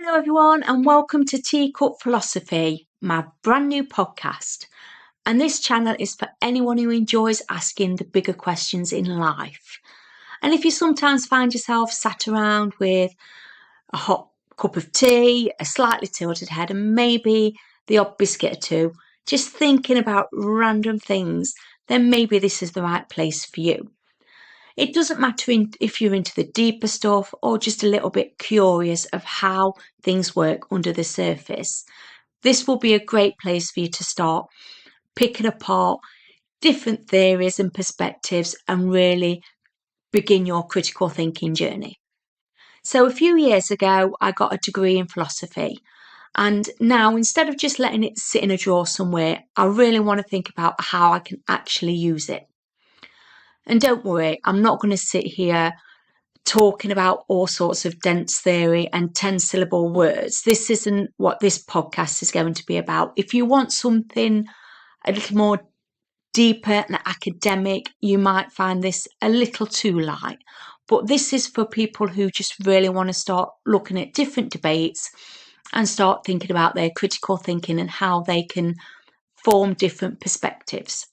Hello, everyone, and welcome to Teacup Philosophy, my brand new podcast. And this channel is for anyone who enjoys asking the bigger questions in life. And if you sometimes find yourself sat around with a hot cup of tea, a slightly tilted head, and maybe the odd biscuit or two, just thinking about random things, then maybe this is the right place for you. It doesn't matter if you're into the deeper stuff or just a little bit curious of how things work under the surface. This will be a great place for you to start picking apart different theories and perspectives and really begin your critical thinking journey. So a few years ago, I got a degree in philosophy. And now, instead of just letting it sit in a drawer somewhere, I really want to think about how I can actually use it. And don't worry, I'm not going to sit here talking about all sorts of dense theory and 10-syllable words. This isn't what this podcast is going to be about. If you want something a little more deeper and academic, you might find this a little too light. But this is for people who just really want to start looking at different debates and start thinking about their critical thinking and how they can form different perspectives.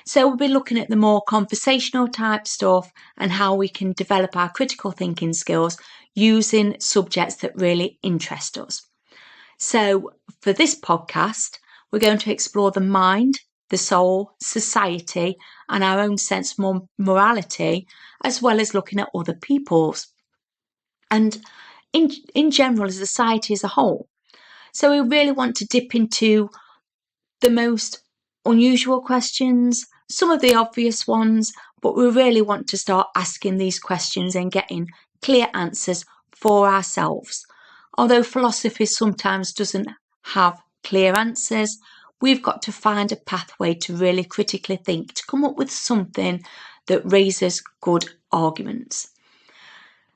So we'll be looking at the more conversational type stuff and how we can develop our critical thinking skills using subjects that really interest us. So for this podcast, we're going to explore the mind, the soul, society, and our own sense of morality, as well as looking at other people's. And in general, as a society as a whole. So we really want to dip into the most unusual questions, some of the obvious ones, but we really want to start asking these questions and getting clear answers for ourselves. Although philosophy sometimes doesn't have clear answers, we've got to find a pathway to really critically think, to come up with something that raises good arguments.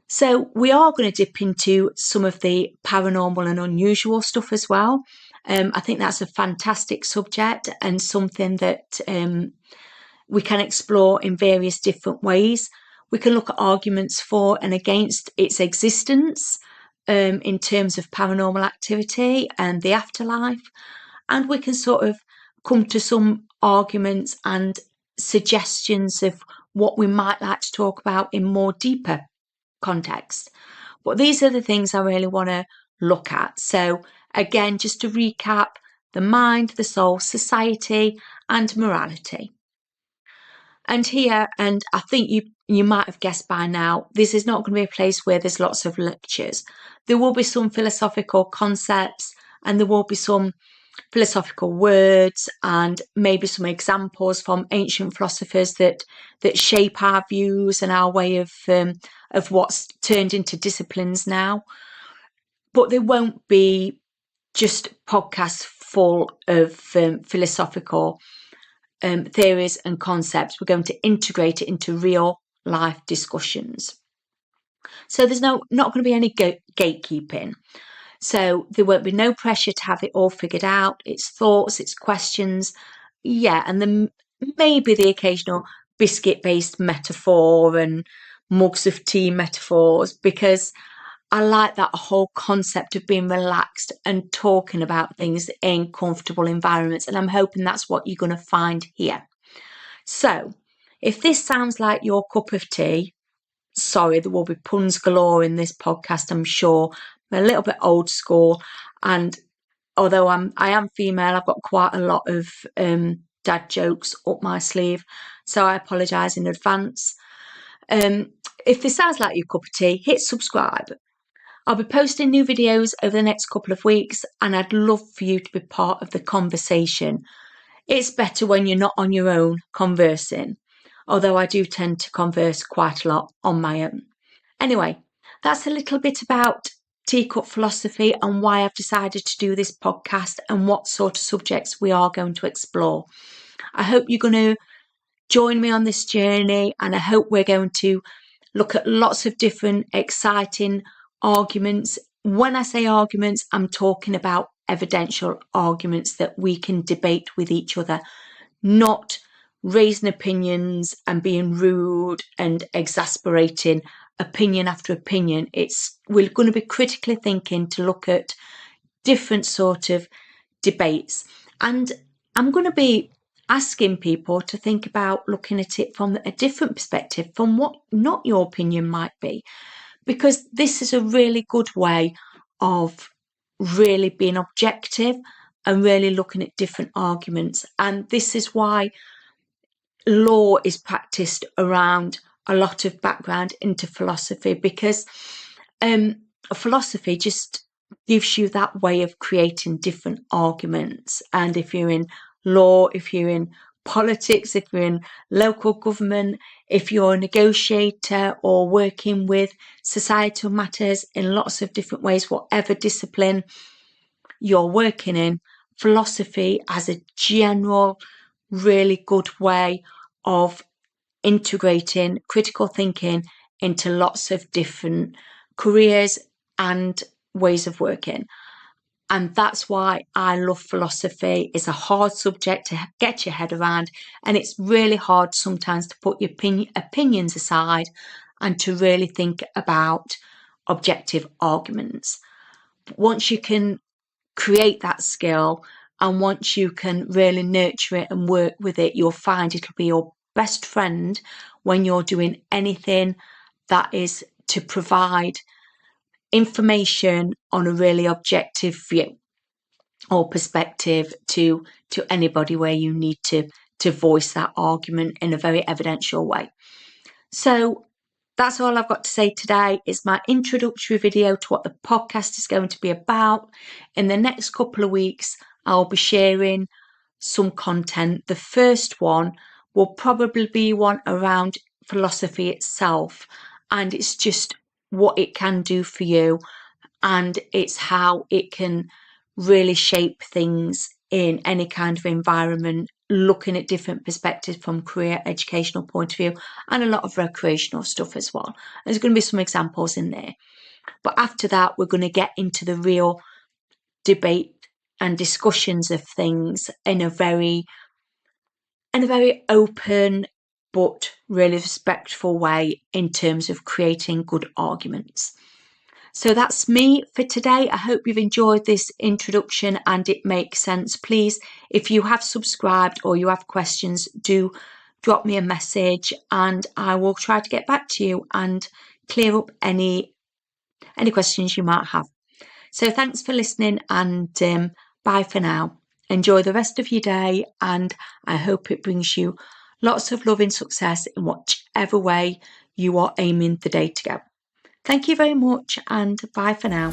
So we are going to dip into some of the paranormal and unusual stuff as well. I think that's a fantastic subject and something that we can explore in various different ways. We can look at arguments for and against its existence in terms of paranormal activity and the afterlife. And we can sort of come to some arguments and suggestions of what we might like to talk about in more deeper context. But these are the things I really want to look at. So again, just to recap, the mind, the soul, society, and morality. And here, and I think you might have guessed by now, this is not going to be a place where there's lots of lectures. There will be some philosophical concepts and there will be some philosophical words and maybe some examples from ancient philosophers that shape our views and our way of what's turned into disciplines now. But there won't be just podcasts full of philosophical theories and concepts. We're going to integrate it into real life discussions. So there's not going to be any gatekeeping. So there won't be no pressure to have it all figured out. It's thoughts, it's questions. Yeah, and then maybe the occasional biscuit-based metaphor and mugs of tea metaphors, because I like that whole concept of being relaxed and talking about things in comfortable environments. And I'm hoping that's what you're going to find here. So if this sounds like your cup of tea, sorry, there will be puns galore in this podcast, I'm sure. I'm a little bit old school. And although I am female, I've got quite a lot of dad jokes up my sleeve. So I apologise in advance. If this sounds like your cup of tea, hit subscribe. I'll be posting new videos over the next couple of weeks and I'd love for you to be part of the conversation. It's better when you're not on your own conversing, although I do tend to converse quite a lot on my own. Anyway, that's a little bit about Teacup Philosophy and why I've decided to do this podcast and what sort of subjects we are going to explore. I hope you're going to join me on this journey and I hope we're going to look at lots of different exciting arguments. When I say arguments, I'm talking about evidential arguments that we can debate with each other, not raising opinions and being rude and exasperating opinion after opinion. We're going to be critically thinking to look at different sort of debates. And I'm going to be asking people to think about looking at it from a different perspective, from what not your opinion might be, because this is a really good way of really being objective and really looking at different arguments. And this is why law is practiced around a lot of background into philosophy, because philosophy just gives you that way of creating different arguments. And if you're in law, if you're in politics, if you're in local government, if you're a negotiator or working with societal matters in lots of different ways, whatever discipline you're working in, philosophy as a general, really good way of integrating critical thinking into lots of different careers and ways of working. And that's why I love philosophy. It's a hard subject to get your head around, and it's really hard sometimes to put your opinions aside and to really think about objective arguments. But once you can create that skill, and once you can really nurture it and work with it, you'll find it'll be your best friend when you're doing anything that is to provide information on a really objective view or perspective to anybody where you need to voice that argument in a very evidential way. So that's all I've got to say today. Is my introductory video to what the podcast is going to be about. In the next couple of weeks, I'll be sharing some content. The first one will probably be one around philosophy itself, and it's just what it can do for you, and it's how it can really shape things in any kind of environment, looking at different perspectives from career educational point of view, and a lot of recreational stuff as well. There's going to be some examples in there. But after that, we're going to get into the real debate and discussions of things in a very open but really respectful way in terms of creating good arguments. So that's me for today. I hope you've enjoyed this introduction and it makes sense. Please, if you have subscribed or you have questions, do drop me a message and I will try to get back to you and clear up any questions you might have. So thanks for listening, and bye for now. Enjoy the rest of your day, and I hope it brings you lots of love and success in whichever way you are aiming the day to go. Thank you very much, and bye for now.